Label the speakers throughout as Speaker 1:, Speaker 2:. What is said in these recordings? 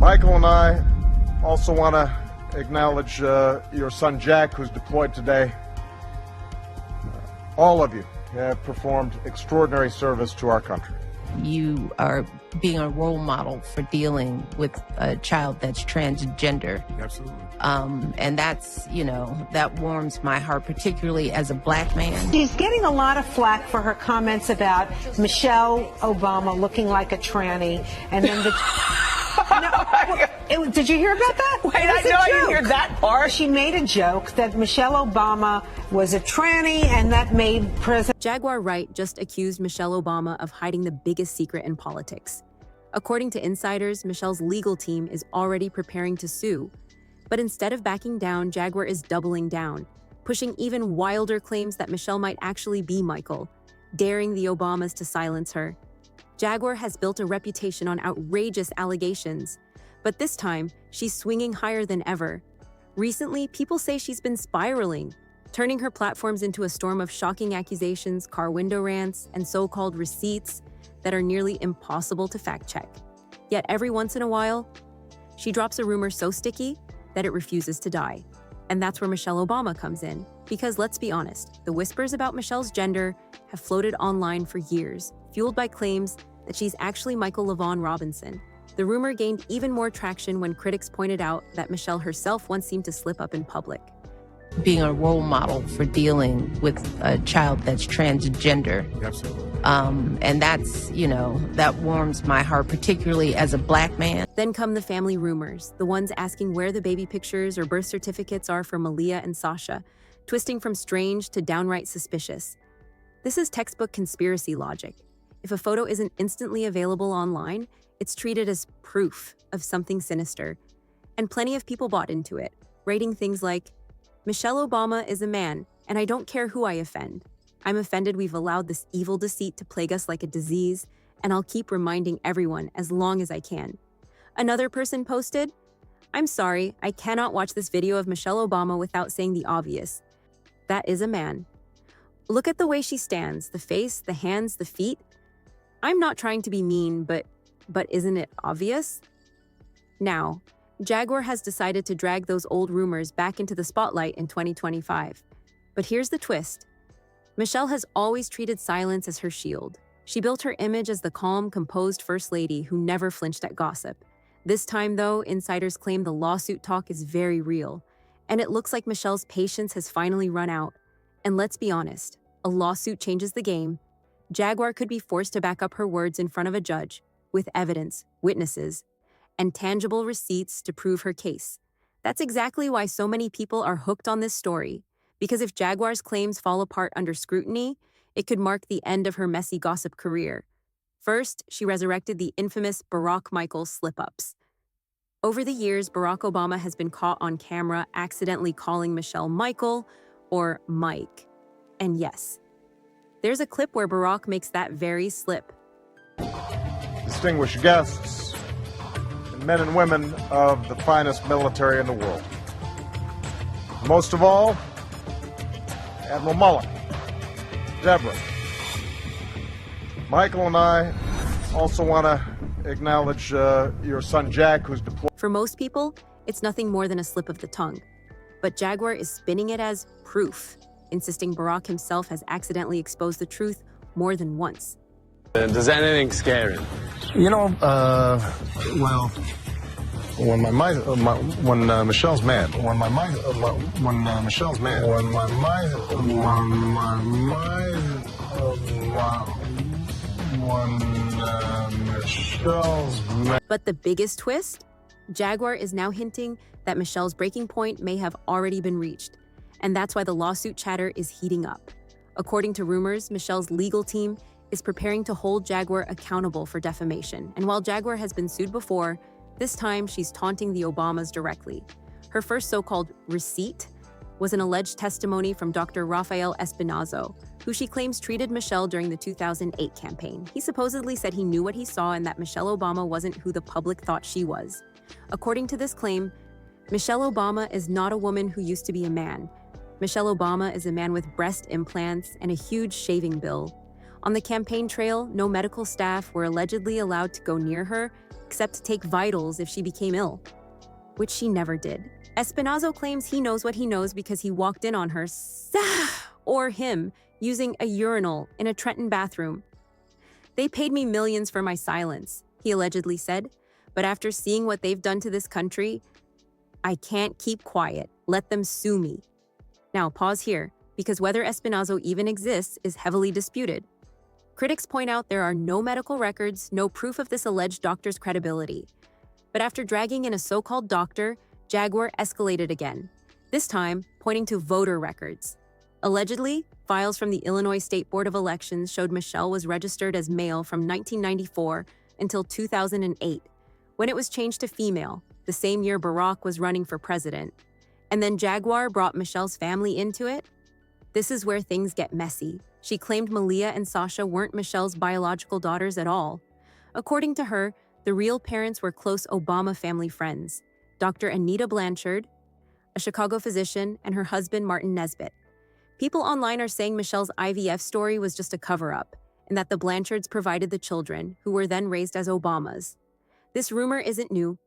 Speaker 1: Michael and I also want to acknowledge your son Jack, who's deployed today. All of you have performed extraordinary service to our country.
Speaker 2: You are being a role model for dealing with a child that's transgender.
Speaker 3: Absolutely.
Speaker 2: And that's, that warms my heart, particularly as a black man.
Speaker 4: She's getting a lot of flack for her comments about Michelle Obama looking like a tranny. And then did you hear about that?
Speaker 5: Wait, I didn't hear that part.
Speaker 4: She made a joke that Michelle Obama was a tranny, and that made President
Speaker 6: Jaguar Wright just accused Michelle Obama of hiding the biggest secret in politics. According to insiders, Michelle's legal team is already preparing to sue. But instead of backing down, Jaguar is doubling down, pushing even wilder claims that Michelle might actually be Michael, daring the Obamas to silence her. Jaguar has built a reputation on outrageous allegations, but this time, she's swinging higher than ever. Recently, people say she's been spiraling, turning her platforms into a storm of shocking accusations, car window rants, and so-called receipts that are nearly impossible to fact-check. Yet every once in a while, she drops a rumor so sticky that it refuses to die. And that's where Michelle Obama comes in. Because let's be honest, the whispers about Michelle's gender have floated online for years, fueled by claims that she's actually Michael LaVaughn Robinson. The rumor gained even more traction when critics pointed out that Michelle herself once seemed to slip up in public.
Speaker 2: Being a role model for dealing with a child that's transgender.
Speaker 3: Absolutely.
Speaker 2: And that's, that warms my heart, particularly as a black man.
Speaker 6: Then come the family rumors, the ones asking where the baby pictures or birth certificates are for Malia and Sasha, twisting from strange to downright suspicious. This is textbook conspiracy logic. If a photo isn't instantly available online, it's treated as proof of something sinister. And plenty of people bought into it, writing things like, Michelle Obama is a man, and I don't care who I offend. I'm offended we've allowed this evil deceit to plague us like a disease, and I'll keep reminding everyone as long as I can. Another person posted, I'm sorry, I cannot watch this video of Michelle Obama without saying the obvious. That is a man. Look at the way she stands, the face, the hands, the feet. I'm not trying to be mean, but isn't it obvious? Now, Jaguar has decided to drag those old rumors back into the spotlight in 2025. But here's the twist. Michelle has always treated silence as her shield. She built her image as the calm, composed First Lady who never flinched at gossip. This time, though, insiders claim the lawsuit talk is very real. And it looks like Michelle's patience has finally run out. And let's be honest, a lawsuit changes the game. Jaguar could be forced to back up her words in front of a judge, with evidence, witnesses, and tangible receipts to prove her case. That's exactly why so many people are hooked on this story. Because if Jaguar's claims fall apart under scrutiny, it could mark the end of her messy gossip career. First, she resurrected the infamous Barack Michael slip-ups. Over the years, Barack Obama has been caught on camera accidentally calling Michelle Michael or Mike. And yes, there's a clip where Barack makes that very slip.
Speaker 1: Distinguished guests, and men and women of the finest military in the world. Most of all, Admiral Mullen, Deborah. Michael and I also want to acknowledge your son Jack, who's deployed.
Speaker 6: For most people, it's nothing more than a slip of the tongue. But Jaguar is spinning it as proof, insisting Barack himself has accidentally exposed the truth more than once.
Speaker 7: Does anything scare him?
Speaker 3: Well, when Michelle's mad, when Michelle's mad.
Speaker 6: But the biggest twist? Jaguar is now hinting that Michelle's breaking point may have already been reached. And that's why the lawsuit chatter is heating up. According to rumors, Michelle's legal team is preparing to hold Jaguar accountable for defamation. And while Jaguar has been sued before, this time she's taunting the Obamas directly. Her first so-called receipt was an alleged testimony from Dr. Rafael Espinazo, who she claims treated Michelle during the 2008 campaign. He supposedly said he knew what he saw and that Michelle Obama wasn't who the public thought she was. According to this claim, Michelle Obama is not a woman who used to be a man. Michelle Obama is a man with breast implants and a huge shaving bill. On the campaign trail, no medical staff were allegedly allowed to go near her, except to take vitals if she became ill, which she never did. Espinazo claims he knows what he knows because he walked in on her, or him, using a urinal in a Trenton bathroom. They paid me millions for my silence, he allegedly said, but after seeing what they've done to this country, I can't keep quiet. Let them sue me. Now, pause here, because whether Espinazo even exists is heavily disputed. Critics point out there are no medical records, no proof of this alleged doctor's credibility. But after dragging in a so-called doctor, Jaguar escalated again, this time pointing to voter records. Allegedly, files from the Illinois State Board of Elections showed Michelle was registered as male from 1994 until 2008, when it was changed to female, the same year Barack was running for president. And then Jaguar brought Michelle's family into it? This is where things get messy. She claimed Malia and Sasha weren't Michelle's biological daughters at all. According to her, the real parents were close Obama family friends, Dr. Anita Blanchard, a Chicago physician, and her husband Martin Nesbitt. People online are saying Michelle's IVF story was just a cover-up, and that the Blanchards provided the children, who were then raised as Obamas. This rumor isn't new.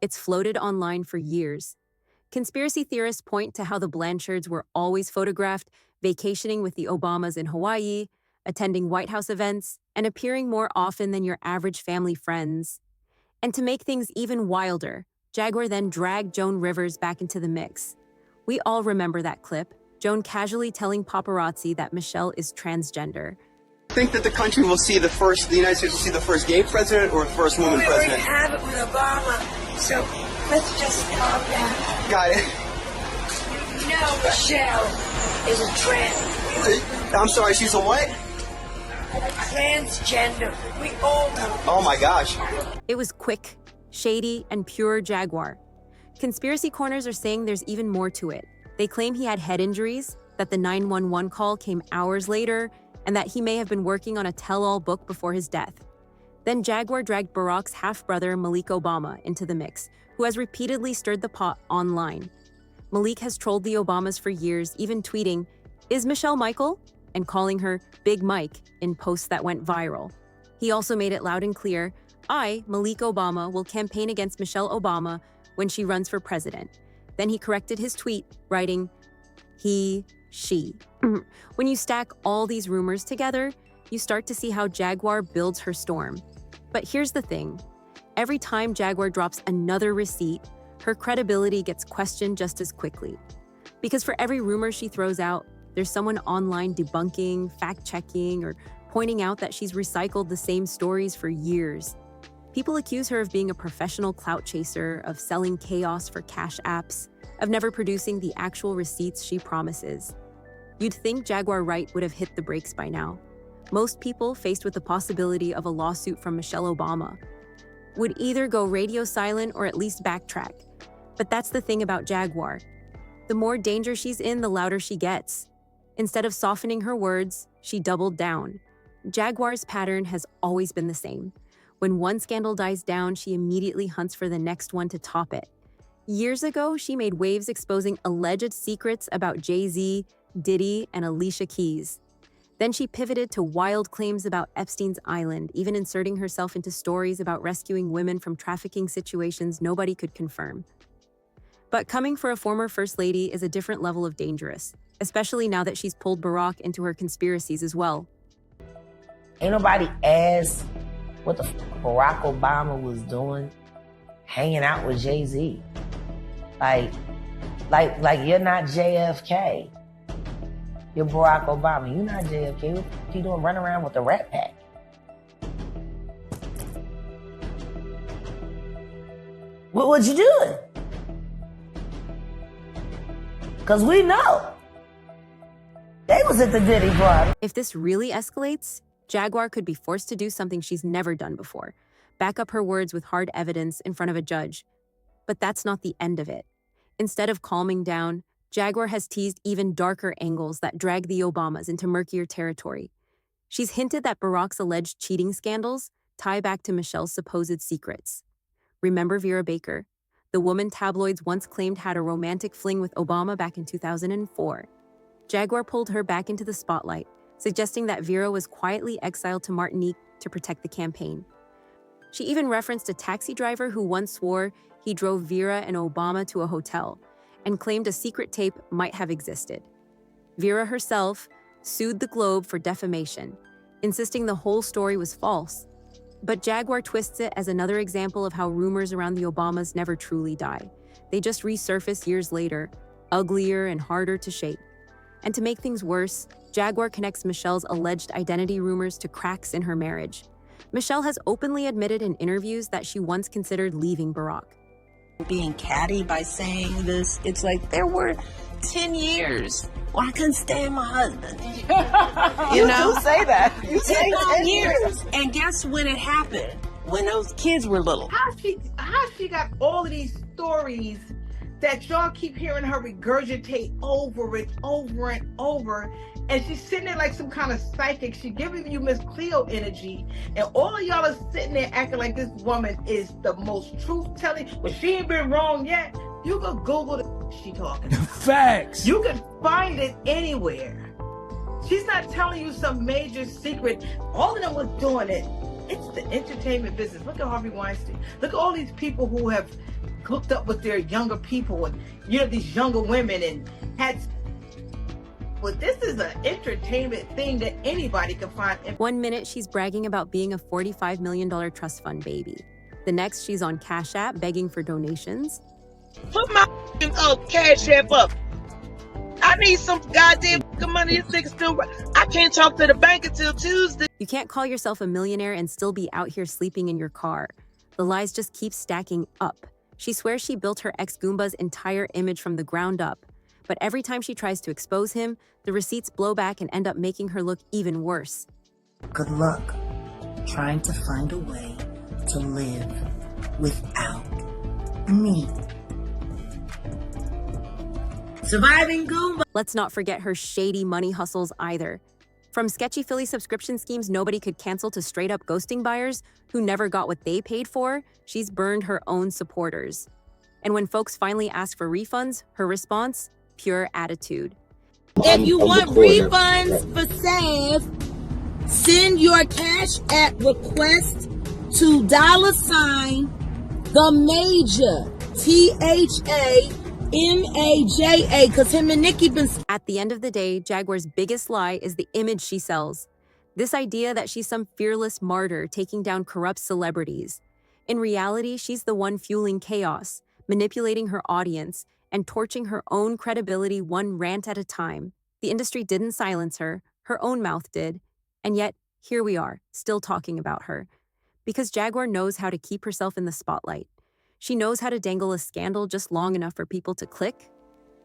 Speaker 6: It's floated online for years. Conspiracy theorists point to how the Blanchards were always photographed vacationing with the Obamas in Hawaii, attending White House events, and appearing more often than your average family friends. And to make things even wilder, Jaguar then dragged Joan Rivers back into the mix. We all remember that clip, Joan casually telling paparazzi that Michelle is transgender.
Speaker 8: Think that the country will see the United States will see the first gay president or the first woman president?
Speaker 9: We already have it with Obama, so let's just calm down.
Speaker 8: Got it.
Speaker 9: No, Michelle is a
Speaker 8: I'm sorry, she's a what?
Speaker 9: transgender. We all know.
Speaker 8: Oh my gosh.
Speaker 6: It was quick, shady, and pure Jaguar. Conspiracy corners are saying there's even more to it. They claim he had head injuries, that the 911 call came hours later, and that he may have been working on a tell-all book before his death. Then Jaguar dragged Barack's half-brother Malik Obama into the mix, who has repeatedly stirred the pot online. Malik has trolled the Obamas for years, even tweeting, "Is Michelle Michael?" and calling her Big Mike in posts that went viral. He also made it loud and clear, "I, Malik Obama, will campaign against Michelle Obama when she runs for president." Then he corrected his tweet, writing, "He, she." When you stack all these rumors together, you start to see how Jaguar builds her storm. But here's the thing. Every time Jaguar drops another receipt, her credibility gets questioned just as quickly. Because for every rumor she throws out, there's someone online debunking, fact-checking, or pointing out that she's recycled the same stories for years. People accuse her of being a professional clout chaser, of selling chaos for cash apps, of never producing the actual receipts she promises. You'd think Jaguar Wright would have hit the brakes by now. Most people, faced with the possibility of a lawsuit from Michelle Obama, would either go radio silent or at least backtrack. But that's the thing about Jaguar. The more danger she's in, the louder she gets. Instead of softening her words, she doubled down. Jaguar's pattern has always been the same. When one scandal dies down, she immediately hunts for the next one to top it. Years ago, she made waves exposing alleged secrets about Jay-Z, Diddy, and Alicia Keys. Then she pivoted to wild claims about Epstein's Island, even inserting herself into stories about rescuing women from trafficking situations nobody could confirm. But coming for a former First Lady is a different level of dangerous, especially now that she's pulled Barack into her conspiracies as well.
Speaker 10: Ain't nobody asked what the Barack Obama was doing, hanging out with Jay-Z. Like you're not JFK. You're Barack Obama. You're not JFK. What you doing running around with the Rat Pack? What you doing? Because we know. They was at the Diddy party.
Speaker 6: If this really escalates, Jaguar could be forced to do something she's never done before. Back up her words with hard evidence in front of a judge. But that's not the end of it. Instead of calming down, Jaguar has teased even darker angles that drag the Obamas into murkier territory. She's hinted that Barack's alleged cheating scandals tie back to Michelle's supposed secrets. Remember Vera Baker, the woman tabloids once claimed had a romantic fling with Obama back in 2004. Jaguar pulled her back into the spotlight, suggesting that Vera was quietly exiled to Martinique to protect the campaign. She even referenced a taxi driver who once swore he drove Vera and Obama to a hotel and claimed a secret tape might have existed. Vera herself sued the Globe for defamation, insisting the whole story was false. But Jaguar twists it as another example of how rumors around the Obamas never truly die. They just resurface years later, uglier and harder to shake. And to make things worse, Jaguar connects Michelle's alleged identity rumors to cracks in her marriage. Michelle has openly admitted in interviews that she once considered leaving Barack.
Speaker 9: Being catty by saying this, it's like there were 10 years where I couldn't stand my husband.
Speaker 5: You do say that. You say
Speaker 9: 10 years. And guess when it happened? When those kids were little.
Speaker 11: How she got all of these stories that y'all keep hearing her regurgitate over and over and over, and she's sitting there like some kind of psychic. She's giving you Miss Cleo energy, and all of y'all are sitting there acting like this woman is the most truth-telling. Well, she ain't been wrong yet. You can Google the she talking about.
Speaker 5: Facts.
Speaker 11: You can find it anywhere. She's not telling you some major secret. All of them was doing it. It's the entertainment business. Look at Harvey Weinstein. Look at all these people who have hooked up with their younger people and, you know, these younger women and had. Well, this is an entertainment thing that anybody can find.
Speaker 6: 1 minute, she's bragging about being a $45 million trust fund baby. The next, she's on Cash App begging for donations.
Speaker 9: Put my Cash App up. I need some goddamn money. I can't talk to the bank until Tuesday.
Speaker 6: You can't call yourself a millionaire and still be out here sleeping in your car. The lies just keep stacking up. She swears she built her ex Goomba's entire image from the ground up. But every time she tries to expose him, the receipts blow back and end up making her look even worse.
Speaker 9: Good luck trying to find a way to live without me. Surviving Goomba.
Speaker 6: Let's not forget her shady money hustles either. From sketchy Philly subscription schemes nobody could cancel to straight-up ghosting buyers who never got what they paid for, she's burned her own supporters. And when folks finally ask for refunds, her response? Pure attitude.
Speaker 9: If you want refunds for Sav, send your Cash App request to $the Major, THAMAJA, because him and Nikki been.
Speaker 6: At the end of the day, Jaguar's biggest lie is the image she sells. This idea that she's some fearless martyr taking down corrupt celebrities. In reality, she's the one fueling chaos, manipulating her audience, and torching her own credibility one rant at a time. The industry didn't silence her, her own mouth did, and yet here we are, still talking about her. Because Jaguar knows how to keep herself in the spotlight. She knows how to dangle a scandal just long enough for people to click,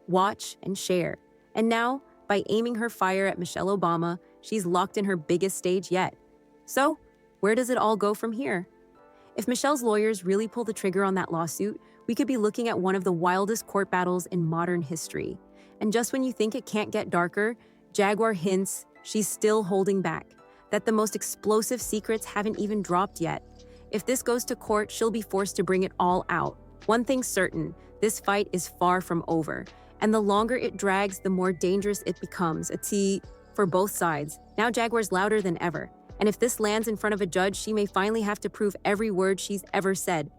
Speaker 6: watch, and share. And now, by aiming her fire at Michelle Obama, she's locked in her biggest stage yet. So, where does it all go from here? If Michelle's lawyers really pull the trigger on that lawsuit, we could be looking at one of the wildest court battles in modern history. And just when you think it can't get darker, Jaguar hints she's still holding back, that the most explosive secrets haven't even dropped yet. If this goes to court, she'll be forced to bring it all out. One thing's certain, this fight is far from over. And the longer it drags, the more dangerous it becomes. A T for both sides. Now Jaguar's louder than ever. And if this lands in front of a judge, she may finally have to prove every word she's ever said.